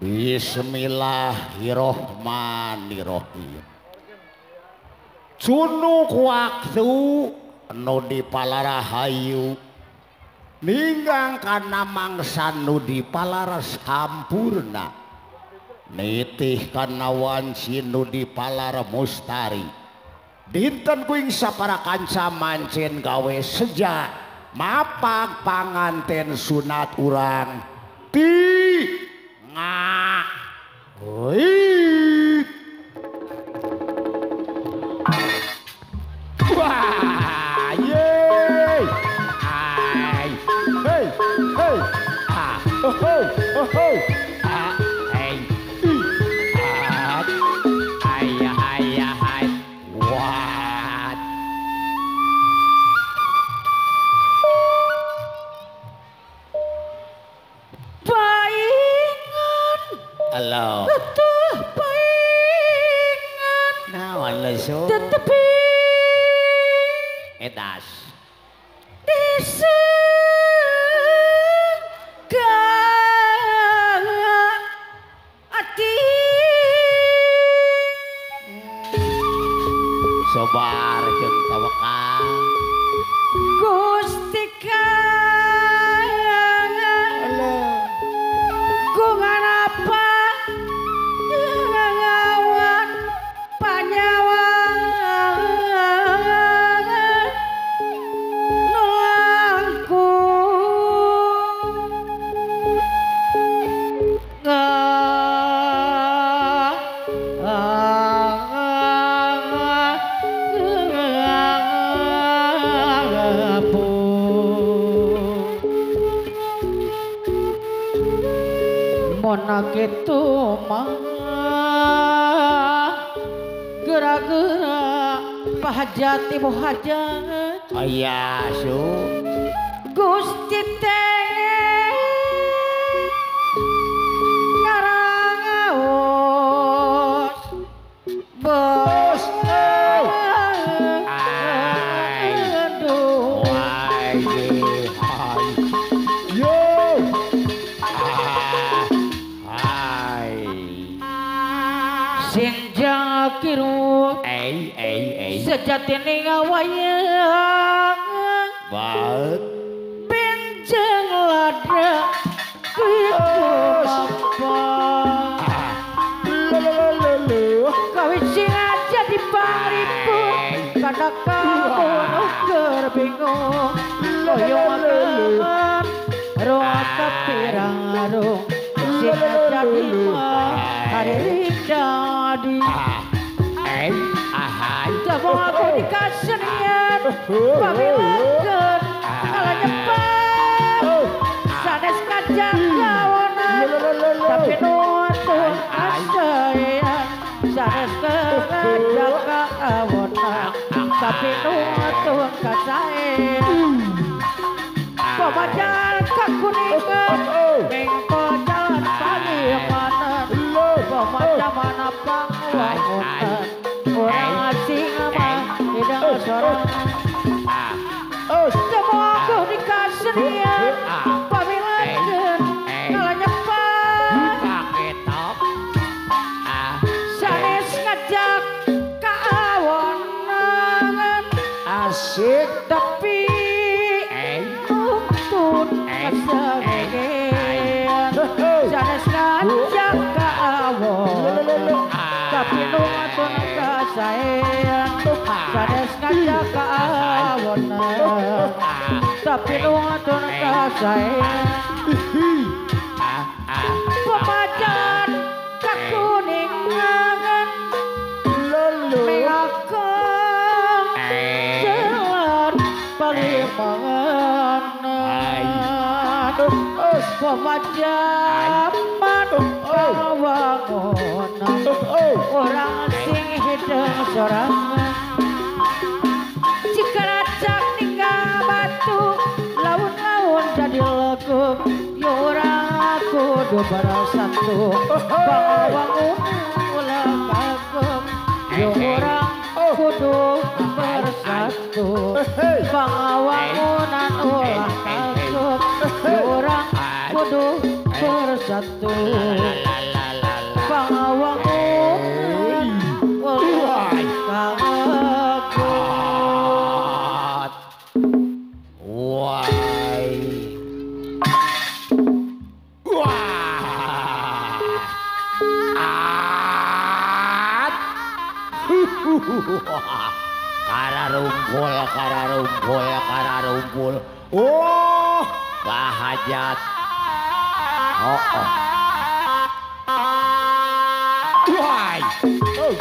Bismillahirrahmanirrahim. Junuk waktu nu dipalarahayu ninggang kana mangsa nu dipalaras hampurna nitih kana wanci nu dipalar mustari dinten kuing sapara kanca mancen gawe seja mapag panganten sunat urang ti nga oi wah ye ai hey hey ah oh oh oh oh ah hey ah ayah ayah hai what paingan halo betul paingan naon lesu tetepi edas ati sobar jeung tawakal Gusti Kungan apa ngawan panyawa nuangku mona kitu mah gerak-gerak pahajat ibu hajat aya su Gusti teh ngarangaos bos aduh wai hai yo hai sing jakiru sejatine ngawayang baet benjeng lada kitu apa kawin sing aja di paripun kadang kamu keur bingung hoyong akan roh kapirang sing aja di hari jadi ahai jabong aku dikasih niat pamilakeun kala nyepat sanes kajang kawonan tapi nuntun asayan sanes kajang kawonan tapi nuntun kasayan pemajalan kakuningan ning jalan palimanan pemajaman pangwangunan orang asing mah tidak sorangan semoga dikasih niat pamilakeun kala nyepat sanes ngajak kaawonan asik tapi nuntun kasagean sanes ngajak kaawon tapi nuntun kasaean sanes ngajak kaawon tapi nuntun kasaean pemajan kakuningan mengakang jalan palimangan pemajaman kawangunan orang sing hidung sorangan jika racak ninggal batu laun-laun jadi legum ya orang kudu bersatu bangun ulah kagum ya orang kudu bersatu bangungan ulah kagum ya orang kudu bersatu Kararumpul. Oh, bahajat. Oh. Why? Oh.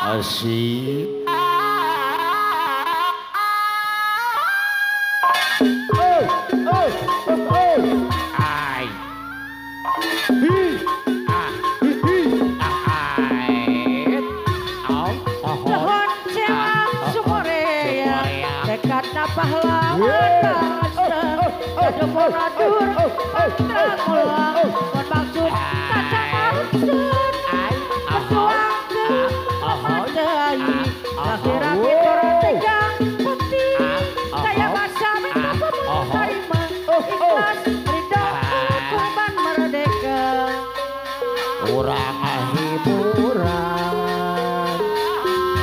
Asik. Ai. Hi. Ah. Hi. Ait. Au. Pohon selang sumorea dekatna pahlawan bangsa moradur patra mulang mon maksud kata maksud perjuang deui akhirat orang tegang putih saya masa mencoba menerima ikhlas ridho korban merdeka Urang hiburan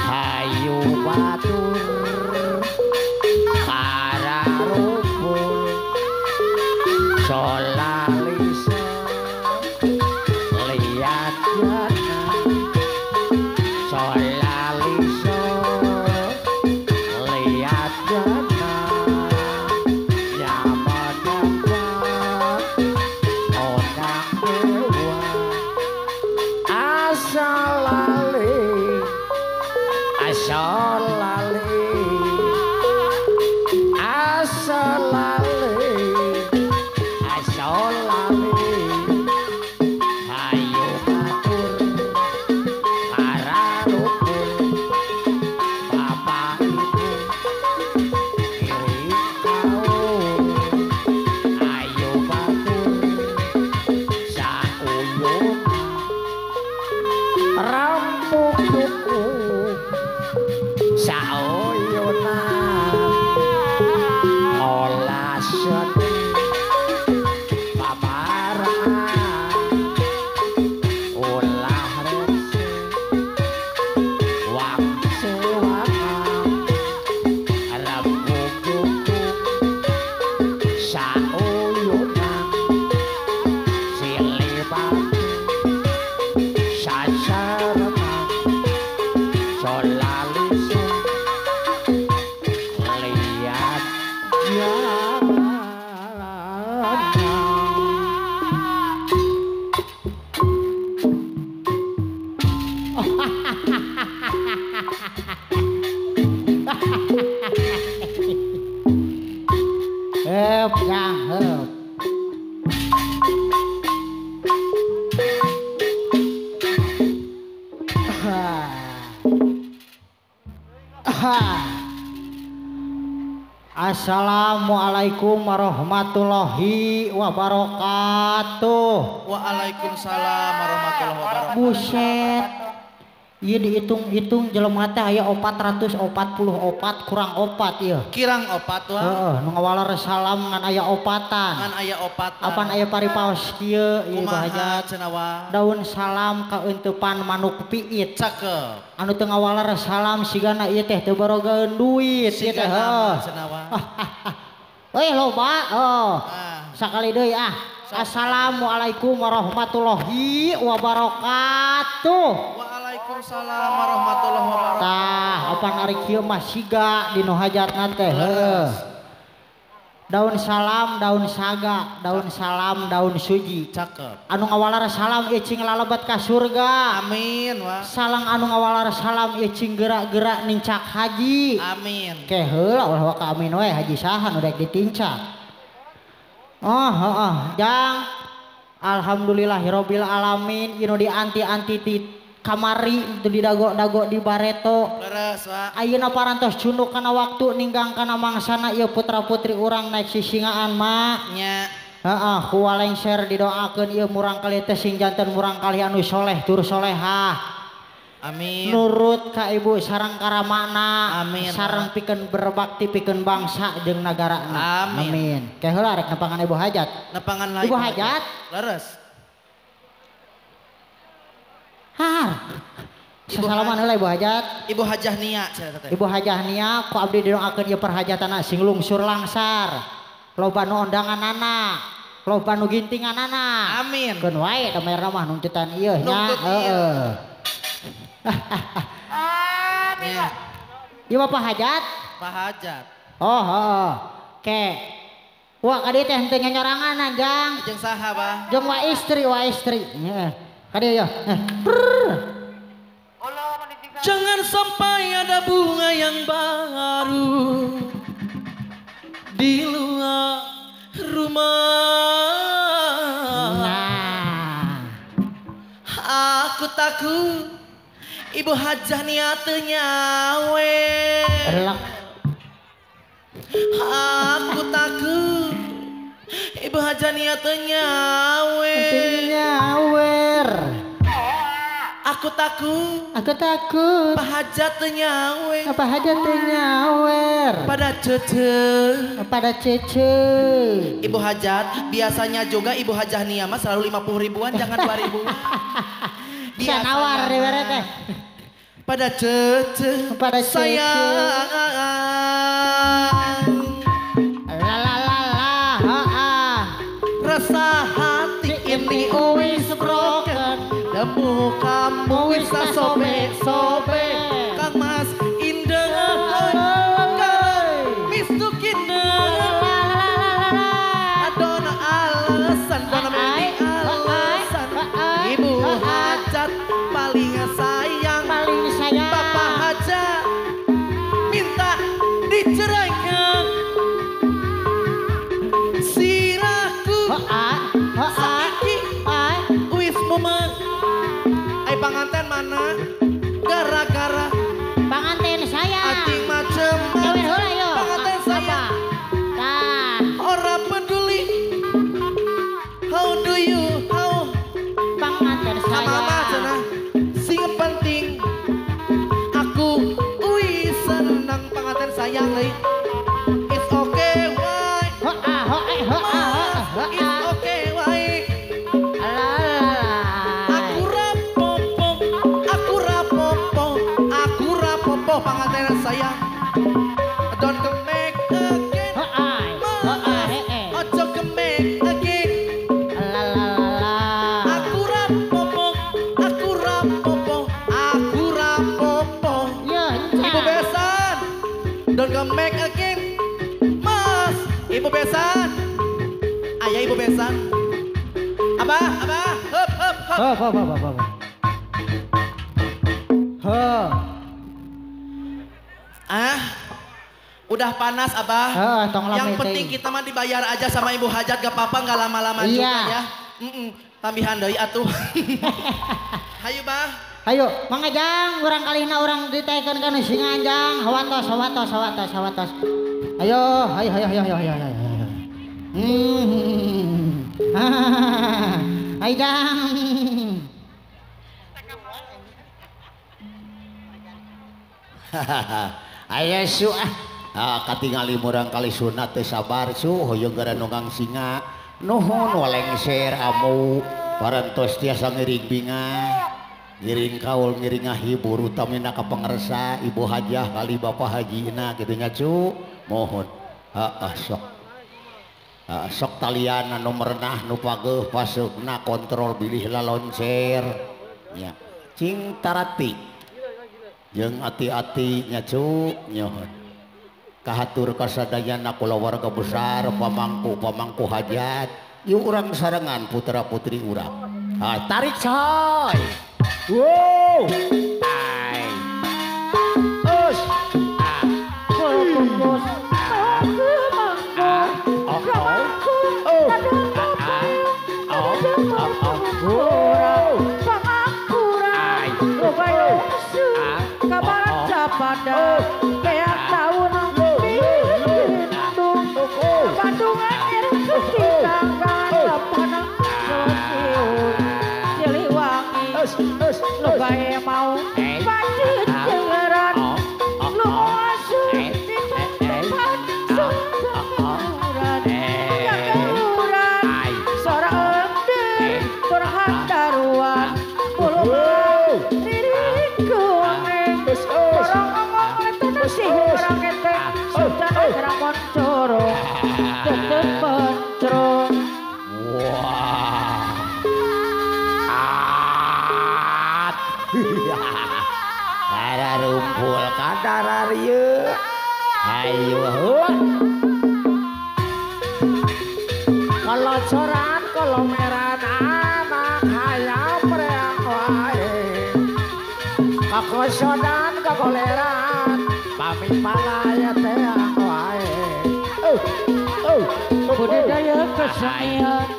hayu batur kararumpul solalisa liat jana solalisa liat jana nyaman onang dewa asal lali asal lali hayu batur kararumpul bapak ibu iri kaum hayu batur sauyun rampung kuku sauyunan ngolah seni paparan ulah rese wang sewangan rempung kuku sauyunan silih batu sasarengan solalisa liat jalan Jang, heup. Assalamualaikum warahmatullahi wabarakatuh. Waalaikumsalam warahmatullahi wabarakatuh. Buset. Ieu dihitung-hitung jelema teh aya 444 kurang 4 ieu. Kirang opat wah. Heeh, nu ngawalar salam ngan aya opatan. Ngan aya opatan. Apan aya paripaos kieu ieu Kumaha bahajat. cenah Daun salam kaeuntupan manuk piit. cakep. Anu teu ngawalar salam sigana ieu teh teu barogaeun duit ieu teh. Sigana cenah wah. Weh loba. Oh. Ah. Sakali deui ah. Assalamualaikum warahmatullahi wabarakatuh. Waalaikumsalam warahmatullahi wabarakatuh. Tah, apan ari kieu mah siga dinu hajatna teh heuh. Daun salam, daun saga, daun salam, daun suji. Cakep. Anu ngawalar salam ieu cing lalebet ka surga. Amin wah. Salang anu ngawalar salam ieu cing gerak-gerak nincak haji. Amin. Ke heula ulah ka amin we haji saha nu daek ditincak. Jang. Alhamdulillahirabbil alamin ieu dianti-anti di kamari itu didago-dago di bareto. Leres wah. Ayeuna parantos cunduk kana waktu ninggang kana mangsana ieu putra-putri urang naik sisingaan mak. Nya. Heeh, ku walengser didoakeun ieu murang kali teh sing janten murang kali anu soleh tur solehah. Amin. Nurut ka ibu sareng karamana. Amin. Sareng pikeun berbakti pikeun bangsa jeung nagarana. Amin. Amin. Ke heula rek nepangan ibu hajat. Nepangan lain. Ibu hajat. Leres. Har. Sasalaman heula ibu hajat. Ibu Hajah Nia cenah teh. Ibu Hajah Nia ku abdi didoakeun ieu perhajatana sing lungsur langsar. Loba nu ondanganana, loba nu gintinganana. Amin. Keun wae da mayarna mah nungtutan ieu nya. Nuntut ieu. Heeh. Nya. Ieu Bapak hajat? Pak Hajat. Oh, heeh. Ke. Wah, ka dieu teh henteu nyanyorangan Jang. Jeung saha bah? Jeung wa istri. Heeh. Ka dieu yeuh. Jangan sampai ada bunga yang baru di luar rumah. Nah. Aku takut Ibu Hajah niatnya we. Elak. Aku takut Ibu Hajah niatnya we. Nyawer. Aku takut Aku takut. Pak Hajat nyawe Apa hajat teh nyawer? pada cece. Pada cece. Ibu Hajat biasanya juga Ibu Hajah Nia mah selalu 50 ribuan jangan 2 ribuan. Bisa nawar deh bere teh. Pada cece. Pada cece. Sayang. La la la la ha. Rasa hati ini Uwis broken. Demu kamu bisa sobek-sobek. Kang Mas Indah Adona alasan Dona meni alasan Ibu Hajat paling sayang Paling sayang. Bapak Hajat minta diceraikan sirahku saiki wis momen ai panganten mana gara-gara Panganten saya. anting macem Nyawer heula yo. panganten saya Tah. orang peduli how do you how Panganten saya. mama cenah sing penting aku senang panganten sayang deui it's okay why it's okay why aku rapopo panganten sayang don't come back again ojo come back again aku rapopo ibu besan don't come back again mas ibu besan ayah ibu besan abah hup Udah panas abah. Tong Yang lami penting teh. kita mah dibayar aja sama ibu hajat gak apa-apa nggak lama-lama Iya. juga ya. Tambihan deui atuh. Hayu bah. Ayo, mangajang urang kalihna urang ditekeun ka nu singanjang. Hawatos. Ayo. Ayo jang. Aya su katingali murang kali sunat teh sabar su hoyong gara nunggang singa nuhun walengser amu parantos tiasa ngiring binga ngiring kaul ngiring ngahibur utamina ka pangarsa ibu hajah kali bapak hajina kitu nya cu mohon sok talian anu merenah nu pageuh pasukna kontrol bilih laloncer nya cing tarati jeung ati-ati nya cu nyohon kahatur kasadayana kula warga besar pamangku hajat ieu urang sarengan putra putri urang tarik coy wow ai us Fokus pada kayak tahun pintu Bandungan Irkuti tanggal lapangan sosiun Siliwangi lu bae mau pacit jengeran lu masuk di tempat sumberan kageluran sora emden turhan daruan puluhan diriku orang ngomong itu nasi orang ente sudah gerang moncoro tetep mencrong wah ada rumpul kadar rieu ayo kalau coran kalau meran anak hayam reang wae kakosodan kakoleran pami palaya teang wae budidaya kesenian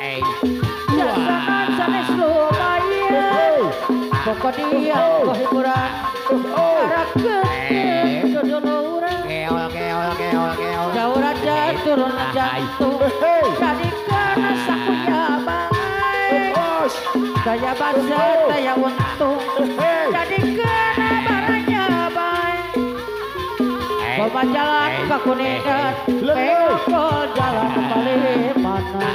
jasana sanes lumayan pokoknya hiburan harakeun jodoh urang jauh raja turun jantung jadi karena sakunya bangai daya basa daya untung jadi kena baranya baik bawa jalan ke Kuningan pengokol jalan balik mana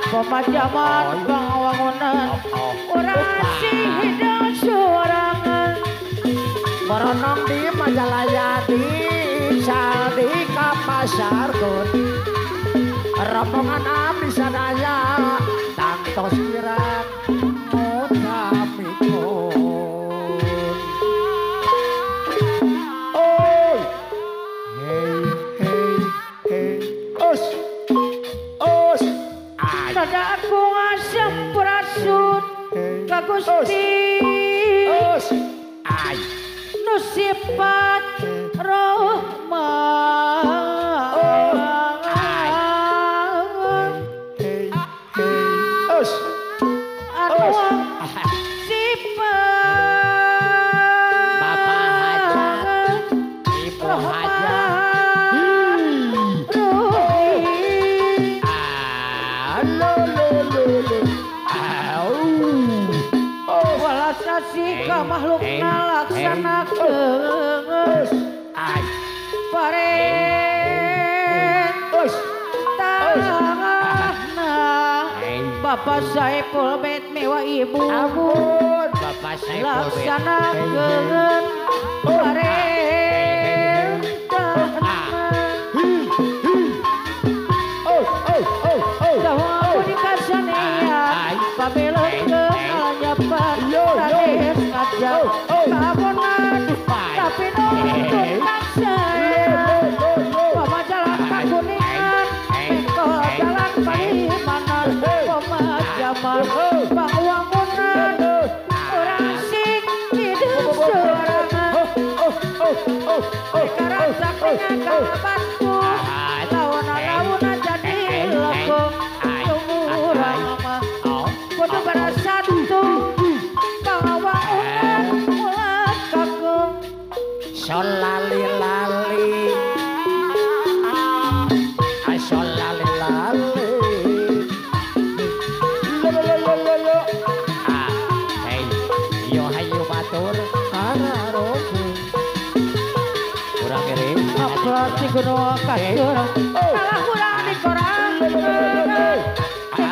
bawa zaman bang wangunan orang si hidung suarangan merenang di Majalaya di Saldi Kapasar Kun rombongan abdi sadaya tantos kirang mutamikun oi hey us nada aku ngasem prasut ka Gusti nu sifat rahman anu sifat Bapak hajat ibu hajat ruhi walas nasika makhlukna laksanakeun parentahna Bapak Saipul Bet mewah ibu Bapak Saipul Bet laksanakeun parentahna Dawa budi kasanian pamileukeun alanyapan rades ngajak kabonan tapi nuntun maksayan Pama jalan ka Kuningan Mengko jalan Palimanan Pemajaman Pangwangunan Orang sing hidup sorangan dengan kabantu lawan jadi lekung tungurang mah kudu bersatu bawa ulat kakung solali lali solali lali hey yo hayu batur kararoke kurang kiri Akhlak di gunung kasur salah kurang di korang tinggal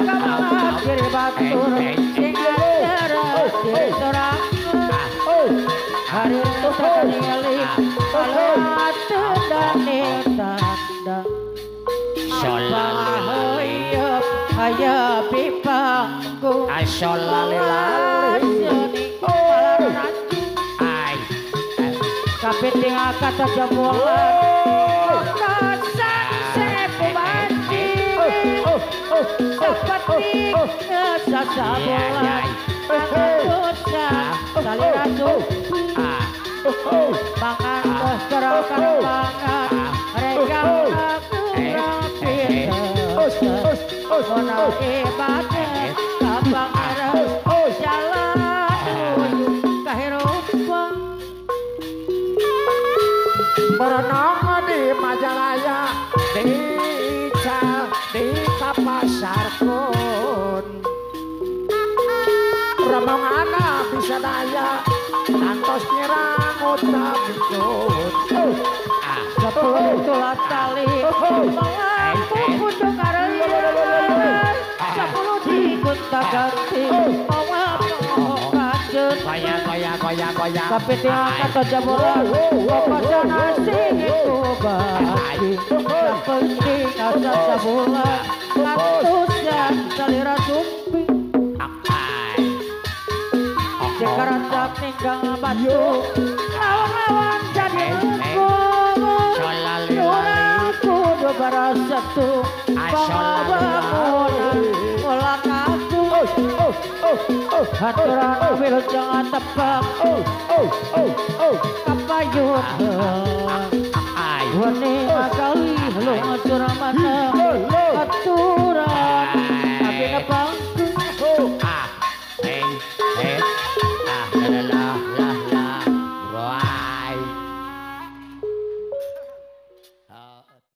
malah kiri batur tinggal terus di sorang hari itu terkali kalau tanda tanda Solalilayap hayap ipangku Solalilayap Ay Kapiting kata jamulan Kasan sepu bandi Seperti sasabulan Angkusa saliratu Mangan keraukan mangan Regang aku Mona ibadah Kabang arah Jalan Kahirupang Berenang di Majalaya Di Kapasar pun Rombongan bisa daya Antos nyerang utak ikut Sepuluh tulat tali Mengaku kudu karelian Sepuluh dikut tak ganti Mengaku kanjut Goyang Kapiting kata jamulan Kopasa nasi itu bagi Sepenting asa sabulan Kantusan salira sumpi Dikarantak ninggang batu Lawan-lawan jadi hukum Nurang kudu barasatu Bangunan ulang aku Haturan wil jangan tebak Kapayun Wani akali lu ngacur mana